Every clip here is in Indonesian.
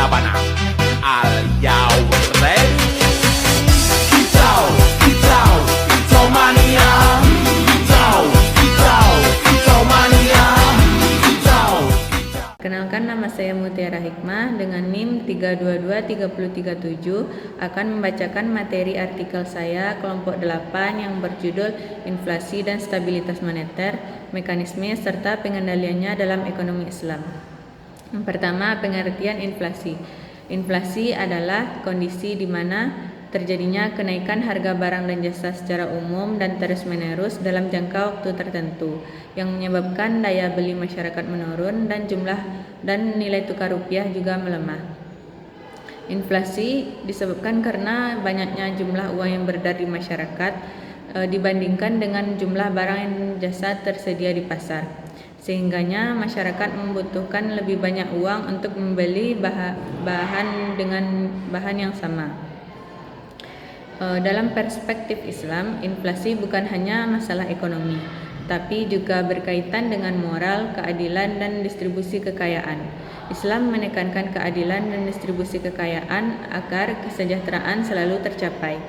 Sabana. Are you ready? Kicau, kicau, kicau mania. Kicau, kicau, kicau mania. Kicau, kicau. Kenalkan, nama saya Mutiara Hikmah dengan NIM 322-337 akan membacakan materi artikel saya kelompok 8 yang berjudul Inflasi dan Stabilitas Moneter, Mekanisme serta Pengendaliannya dalam Ekonomi Islam. Yang pertama, pengertian inflasi. Inflasi adalah kondisi di mana terjadinya kenaikan harga barang dan jasa secara umum dan terus-menerus dalam jangka waktu tertentu yang menyebabkan daya beli masyarakat menurun dan nilai tukar rupiah juga melemah. Inflasi disebabkan karena banyaknya jumlah uang yang beredar di masyarakat dibandingkan dengan jumlah barang dan jasa tersedia di pasar. Sehingganya masyarakat membutuhkan lebih banyak uang untuk membeli bahan dengan bahan yang sama. Dalam perspektif Islam, inflasi bukan hanya masalah ekonomi, tapi juga berkaitan dengan moral, keadilan, dan distribusi kekayaan. Islam menekankan keadilan dan distribusi kekayaan agar kesejahteraan selalu tercapai.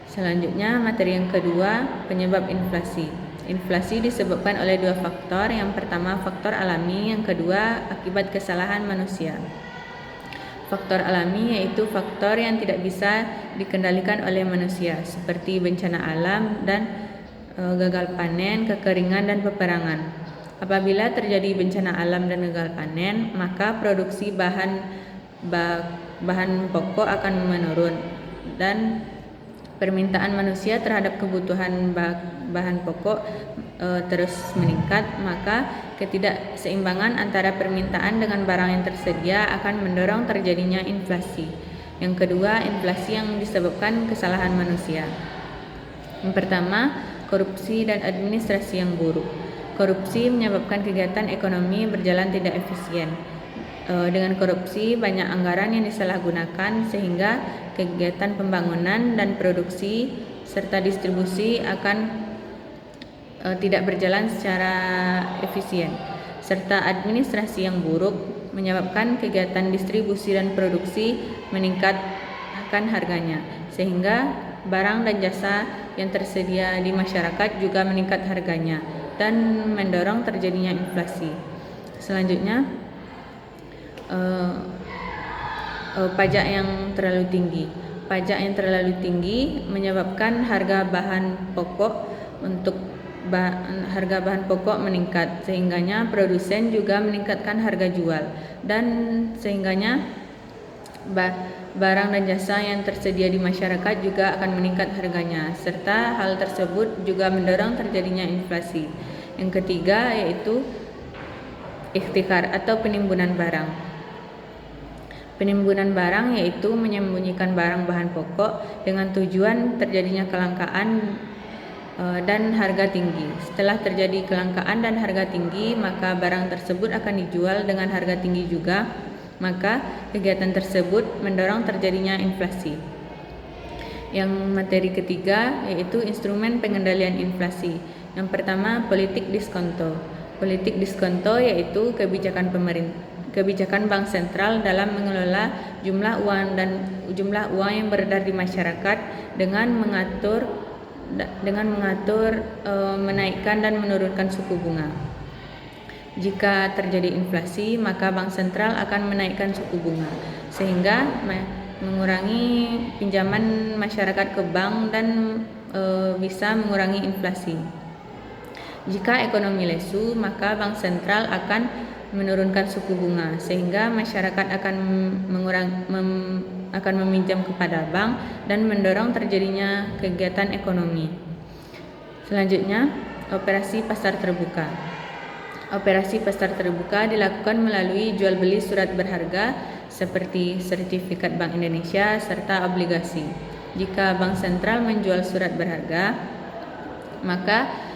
Selanjutnya, materi yang kedua, penyebab inflasi. Inflasi disebabkan oleh dua faktor, yang pertama faktor alami, yang kedua akibat kesalahan manusia. Faktor alami yaitu faktor yang tidak bisa dikendalikan oleh manusia seperti bencana alam dan gagal panen, kekeringan, dan peperangan. Apabila terjadi bencana alam dan gagal panen, maka produksi bahan pokok akan menurun dan permintaan manusia terhadap kebutuhan bahan pokok terus meningkat, maka ketidakseimbangan antara permintaan dengan barang yang tersedia akan mendorong terjadinya inflasi. Yang kedua, inflasi yang disebabkan kesalahan manusia. Yang pertama, korupsi dan administrasi yang buruk. Korupsi menyebabkan kegiatan ekonomi berjalan tidak efisien. Dengan korupsi, banyak anggaran yang disalahgunakan sehingga kegiatan pembangunan dan produksi serta distribusi akan tidak berjalan secara efisien, serta administrasi yang buruk menyebabkan kegiatan distribusi dan produksi meningkatkan harganya, sehingga barang dan jasa yang tersedia di masyarakat juga meningkat harganya dan mendorong terjadinya inflasi. Selanjutnya, pajak yang terlalu tinggi. Pajak yang terlalu tinggi menyebabkan harga bahan pokok meningkat, sehingganya produsen juga meningkatkan harga jual dan sehingganya barang dan jasa yang tersedia di masyarakat juga akan meningkat harganya, serta hal tersebut juga mendorong terjadinya inflasi. Yang ketiga yaitu ihtikar atau penimbunan barang. Penimbunan barang yaitu menyembunyikan barang bahan pokok dengan tujuan terjadinya kelangkaan dan harga tinggi. Setelah terjadi kelangkaan dan harga tinggi, maka barang tersebut akan dijual dengan harga tinggi juga, maka kegiatan tersebut mendorong terjadinya inflasi. Yang materi ketiga yaitu instrumen pengendalian inflasi. Yang pertama, politik diskonto. Politik diskonto yaitu kebijakan bank sentral dalam mengelola jumlah uang yang beredar di masyarakat dengan mengatur menaikkan dan menurunkan suku bunga. Jika terjadi inflasi, maka bank sentral akan menaikkan suku bunga sehingga mengurangi pinjaman masyarakat ke bank dan bisa mengurangi inflasi. Jika ekonomi lesu, maka bank sentral akan menurunkan suku bunga sehingga masyarakat akan meminjam kepada bank dan mendorong terjadinya kegiatan ekonomi. Selanjutnya, operasi pasar terbuka. Operasi pasar terbuka dilakukan melalui jual beli surat berharga seperti sertifikat Bank Indonesia serta obligasi. Jika bank sentral menjual surat berharga, maka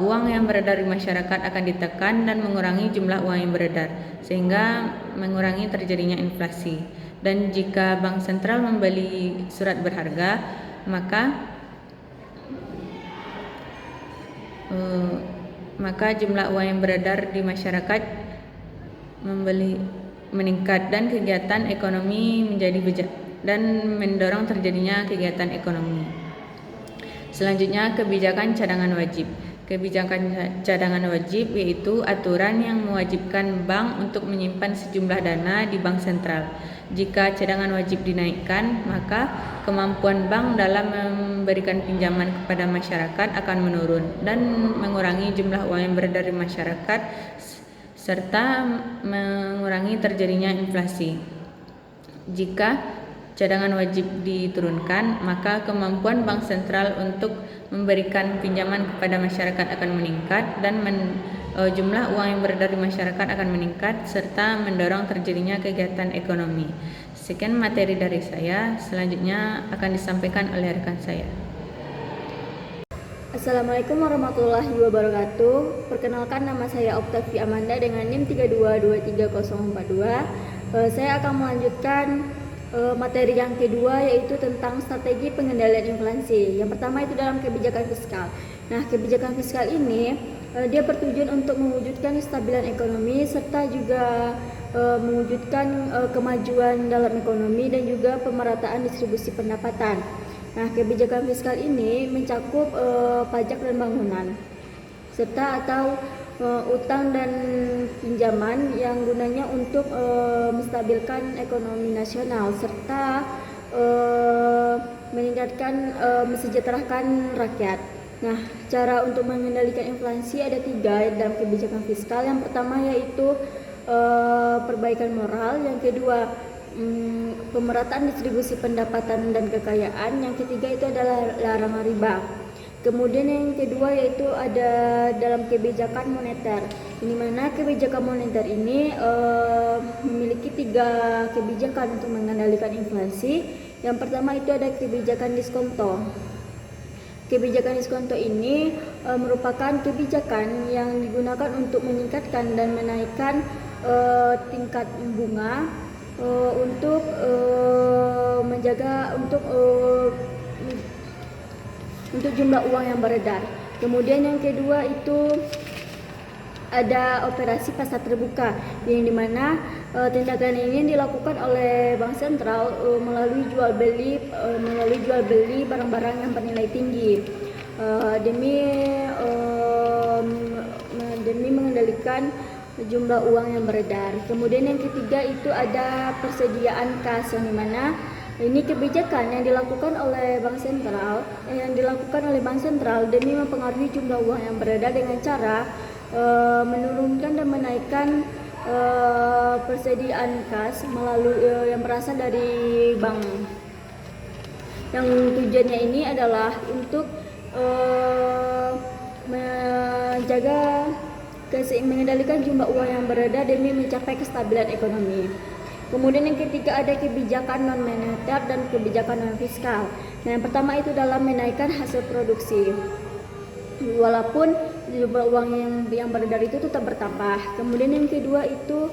uang yang beredar di masyarakat akan ditekan dan mengurangi jumlah uang yang beredar sehingga mengurangi terjadinya inflasi. Dan jika bank sentral membeli surat berharga, maka jumlah uang yang beredar di masyarakat meningkat dan kegiatan ekonomi dan mendorong terjadinya kegiatan ekonomi. Selanjutnya, kebijakan cadangan wajib. Kebijakan cadangan wajib yaitu aturan yang mewajibkan bank untuk menyimpan sejumlah dana di bank sentral. Jika cadangan wajib dinaikkan, maka kemampuan bank dalam memberikan pinjaman kepada masyarakat akan menurun dan mengurangi jumlah uang yang beredar di masyarakat serta mengurangi terjadinya inflasi. Jika cadangan wajib diturunkan, maka kemampuan bank sentral untuk memberikan pinjaman kepada masyarakat akan meningkat dan jumlah uang yang beredar di masyarakat akan meningkat serta mendorong terjadinya kegiatan ekonomi. Sekian materi dari saya, selanjutnya akan disampaikan oleh rekan saya. Assalamualaikum warahmatullahi wabarakatuh. Perkenalkan, nama saya Oktavi Amanda dengan NIM 3223042. Saya akan melanjutkan materi yang kedua, yaitu tentang strategi pengendalian inflasi. Yang pertama itu dalam kebijakan fiskal. Nah, kebijakan fiskal ini dia bertujuan untuk mewujudkan kestabilan ekonomi serta juga mewujudkan kemajuan dalam ekonomi dan juga pemerataan distribusi pendapatan. Nah, kebijakan fiskal ini mencakup pajak dan bangunan serta atau utang dan pinjaman yang gunanya untuk menstabilkan ekonomi nasional serta meningkatkan mesejahterakan rakyat. Nah, cara untuk mengendalikan inflasi ada 3 dalam kebijakan fiskal. Yang pertama yaitu perbaikan moral, yang kedua pemerataan distribusi pendapatan dan kekayaan, yang ketiga itu adalah larangan riba. Kemudian yang kedua yaitu ada dalam kebijakan moneter, di mana kebijakan moneter ini memiliki 3 kebijakan untuk mengendalikan inflasi. Yang pertama itu ada kebijakan diskonto. Kebijakan diskonto ini merupakan kebijakan yang digunakan untuk meningkatkan dan menaikkan tingkat bunga untuk menjaga untuk jumlah uang yang beredar. Kemudian yang kedua itu ada operasi pasar terbuka, yang dimana tindakan ini dilakukan oleh bank sentral melalui jual beli barang-barang yang bernilai tinggi demi mengendalikan jumlah uang yang beredar. Kemudian yang ketiga itu ada persediaan kas, yang dimana ini kebijakan yang dilakukan oleh bank sentral demi mempengaruhi jumlah uang yang beredar dengan cara menurunkan dan menaikkan persediaan kas melalui yang berasal dari bank. Yang tujuannya ini adalah untuk mengendalikan jumlah uang yang beredar demi mencapai kestabilan ekonomi. Kemudian yang ketiga ada kebijakan non moneter dan kebijakan non fiskal. Nah, yang pertama itu dalam menaikkan hasil produksi, walaupun jumlah uang yang beredar itu tetap bertambah. Kemudian yang kedua itu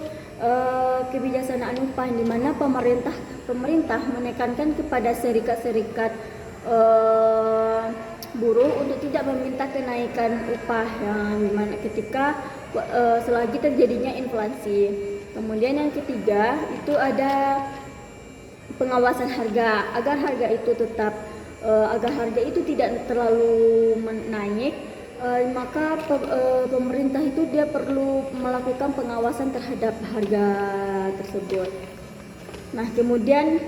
kebijaksanaan upah, di mana pemerintah menekankan kepada serikat-serikat buruh untuk tidak meminta kenaikan upah yang dimana ketika selagi terjadinya inflasi. Kemudian yang ketiga itu ada pengawasan harga, agar harga itu tidak terlalu naik, maka pemerintah itu dia perlu melakukan pengawasan terhadap harga tersebut. Nah, kemudian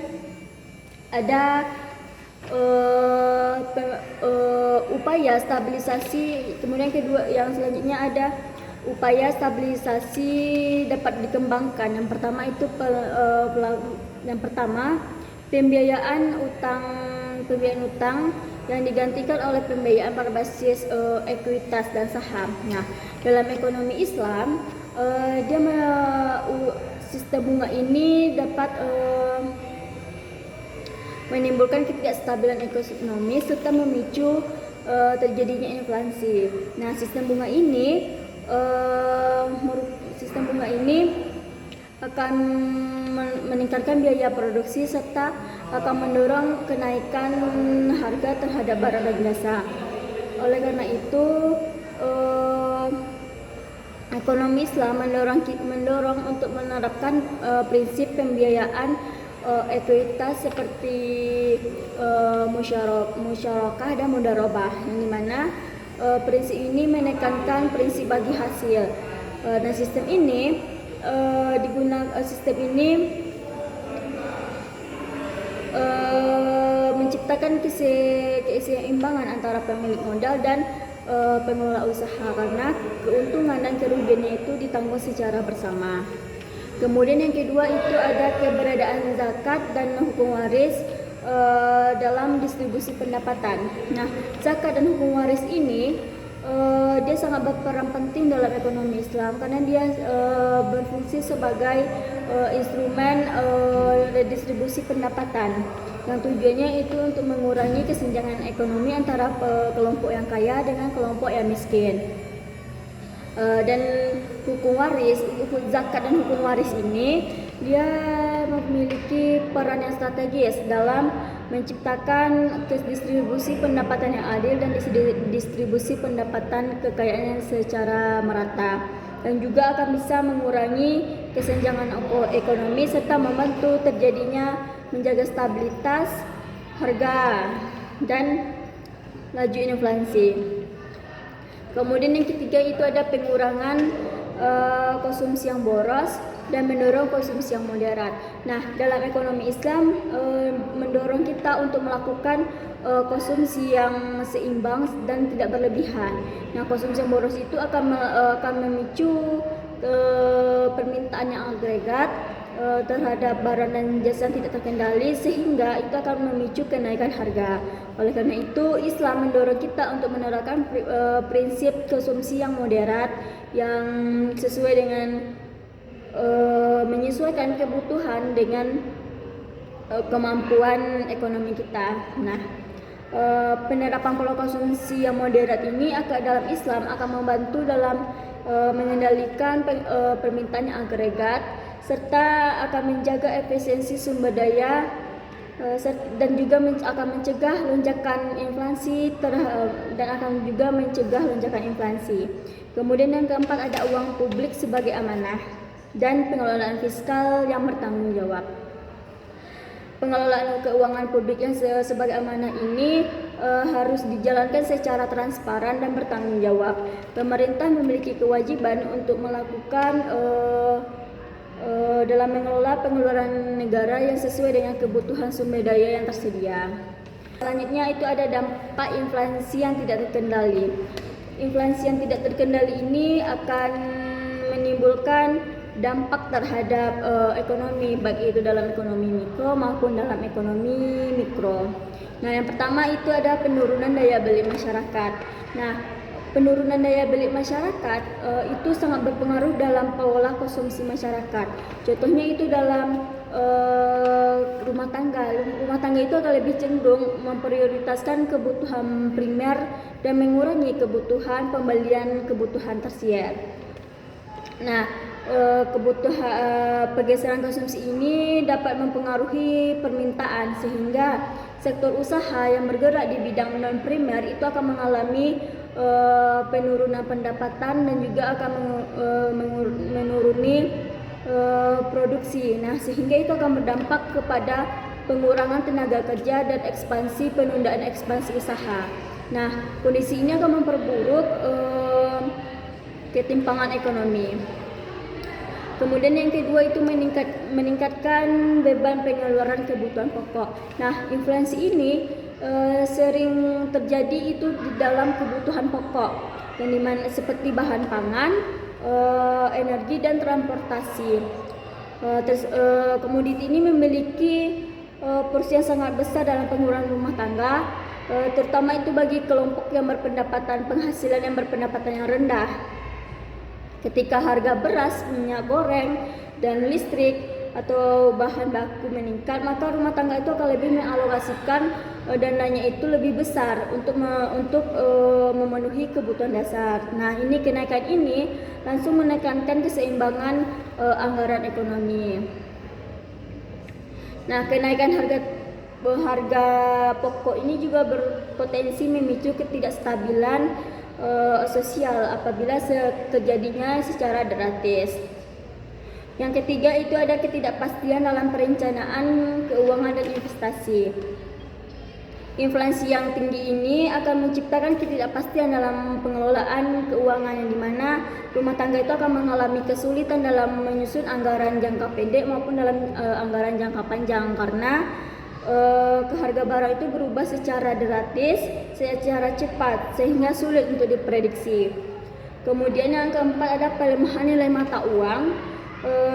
ada upaya stabilisasi. Kemudian yang selanjutnya ada upaya stabilisasi dapat dikembangkan. Yang pertama pembiayaan utang yang digantikan oleh pembiayaan berbasis ekuitas dan saham. Nah, dalam ekonomi Islam sistem bunga ini dapat menimbulkan ketidakstabilan ekonomi serta memicu terjadinya inflasi. Nah, sistem bunga ini akan meningkatkan biaya produksi serta akan mendorong kenaikan harga terhadap barang dan jasa. Oleh karena itu Ekonomi Islam mendorong untuk menerapkan prinsip pembiayaan ekuitas seperti musyarakah dan mudharabah, yang dimana prinsip ini menekankan prinsip bagi hasil. Dan sistem ini menciptakan keseimbangan antara pemilik modal dan pengelola usaha, karena keuntungan dan kerugiannya itu ditanggung secara bersama. Kemudian yang kedua itu ada keberadaan zakat dan hukum waris dalam distribusi pendapatan. Nah, zakat dan hukum waris ini dia sangat berperan penting dalam ekonomi Islam, karena dia berfungsi sebagai instrumen redistribusi pendapatan, yang tujuannya itu untuk mengurangi kesenjangan ekonomi antara kelompok yang kaya dengan kelompok yang miskin. Dan hukum waris, zakat dan hukum waris ini dia memiliki peran yang strategis dalam menciptakan distribusi pendapatan yang adil dan distribusi pendapatan kekayaan yang secara merata, dan juga akan bisa mengurangi kesenjangan ekonomi serta membantu terjadinya menjaga stabilitas harga dan laju inflasi. Kemudian yang ketiga itu ada pengurangan konsumsi yang boros dan mendorong konsumsi yang moderat. Nah, dalam ekonomi Islam mendorong kita untuk melakukan konsumsi yang seimbang dan tidak berlebihan. Nah, konsumsi yang boros itu akan memicu permintaan yang agregat terhadap barang dan jasa yang tidak terkendali, sehingga itu akan memicu kenaikan harga. Oleh karena itu, Islam mendorong kita untuk menerapkan prinsip konsumsi yang moderat, yang sesuai dengan menyesuaikan kebutuhan dengan kemampuan ekonomi kita. Nah, penerapan pola konsumsi yang moderat ini dalam Islam akan membantu dalam mengendalikan permintaan yang agregat, serta akan menjaga efisiensi sumber daya dan juga akan mencegah lonjakan inflasi dan akan juga mencegah lonjakan inflasi. Kemudian yang keempat ada uang publik sebagai amanah dan pengelolaan fiskal yang bertanggung jawab. Pengelolaan keuangan publik yang sebagai amanah ini harus dijalankan secara transparan dan bertanggung jawab. Pemerintah memiliki kewajiban untuk melakukan dalam mengelola pengeluaran negara yang sesuai dengan kebutuhan sumber daya yang tersedia. Selanjutnya itu ada dampak inflasi yang tidak terkendali. Inflasi yang tidak terkendali ini akan menimbulkan dampak terhadap ekonomi, baik itu dalam ekonomi mikro maupun dalam ekonomi mikro. Nah, yang pertama itu ada penurunan daya beli masyarakat. Nah, penurunan daya beli masyarakat itu sangat berpengaruh dalam pola konsumsi masyarakat. Contohnya itu dalam rumah tangga. Rumah tangga itu akan lebih cenderung memprioritaskan kebutuhan primer dan mengurangi pembelian kebutuhan tersier. Nah, pergeseran konsumsi ini dapat mempengaruhi permintaan, sehingga sektor usaha yang bergerak di bidang non primer itu akan mengalami penurunan pendapatan dan juga akan menuruni produksi. Nah, sehingga itu akan berdampak kepada pengurangan tenaga kerja dan penundaan ekspansi usaha. Nah, kondisi ini akan memperburuk ketimpangan ekonomi. Kemudian yang kedua itu meningkatkan beban pengeluaran kebutuhan pokok. Nah, inflasi ini sering terjadi itu di dalam kebutuhan pokok, yang dimana seperti bahan pangan, energi dan transportasi. Komoditi ini memiliki porsi yang sangat besar dalam pengeluaran rumah tangga, terutama itu bagi kelompok yang penghasilan yang berpendapatan yang rendah. Ketika harga beras, minyak goreng, dan listrik atau bahan baku meningkat, maka rumah tangga itu akan lebih mengalokasikan dananya itu lebih besar untuk memenuhi kebutuhan dasar. Nah, kenaikan ini langsung menekankan keseimbangan anggaran ekonomi. Nah, kenaikan harga pokok ini juga berpotensi memicu ketidakstabilan sosial apabila terjadinya secara drastis. Yang ketiga itu ada ketidakpastian dalam perencanaan keuangan dan investasi. Inflasi yang tinggi ini akan menciptakan ketidakpastian dalam pengelolaan keuangan, yang dimana rumah tangga itu akan mengalami kesulitan dalam menyusun anggaran jangka pendek maupun dalam anggaran jangka panjang, karena harga barang itu berubah secara drastis, secara cepat, sehingga sulit untuk diprediksi. Kemudian yang keempat ada pelemahan nilai mata uang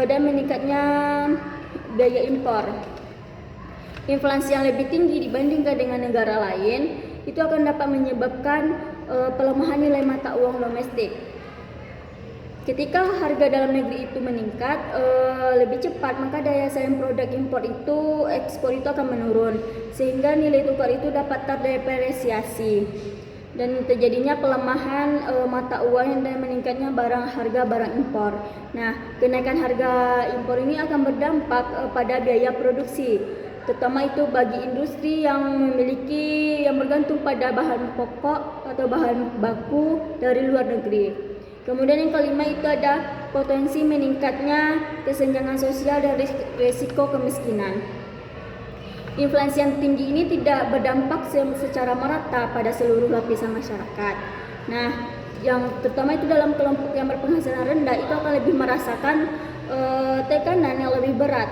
dan meningkatnya biaya impor. Inflasi yang lebih tinggi dibandingkan dengan negara lain itu akan dapat menyebabkan pelemahan nilai mata uang domestik. Ketika harga dalam negeri itu meningkat lebih cepat, maka daya saing produk impor itu, ekspor itu akan menurun, sehingga nilai tukar itu dapat terdepresiasi dan terjadinya pelemahan mata uang dan meningkatnya harga barang impor. Nah, kenaikan harga impor ini akan berdampak pada biaya produksi, terutama itu bagi industri yang bergantung pada bahan pokok atau bahan baku dari luar negeri. Kemudian yang kelima itu ada potensi meningkatnya kesenjangan sosial dan risiko kemiskinan. Inflasi yang tinggi ini tidak berdampak secara merata pada seluruh lapisan masyarakat. Nah, yang terutama itu dalam kelompok yang berpenghasilan rendah itu akan lebih merasakan tekanan yang lebih berat.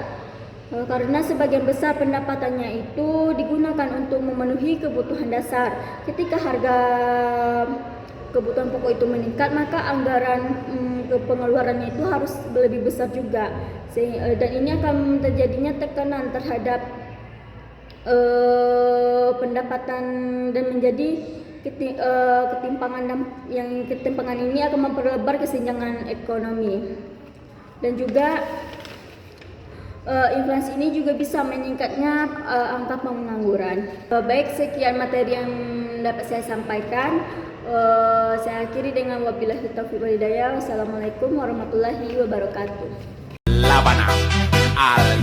Karena sebagian besar pendapatannya itu digunakan untuk memenuhi kebutuhan dasar. Ketika harga kebutuhan pokok itu meningkat, maka anggaran pengeluarannya itu harus lebih besar juga, dan ini akan terjadinya tekanan terhadap pendapatan dan menjadi ketimpangan ini akan memperlebar kesenjangan ekonomi. Dan juga inflasi ini juga bisa meningkatnya angka pengangguran. Baik, sekian materi yang dapat saya sampaikan. Saya akhiri dengan wabillahi taufiq wal hidayah. Wassalamualaikum warahmatullahi wabarakatuh. Labana al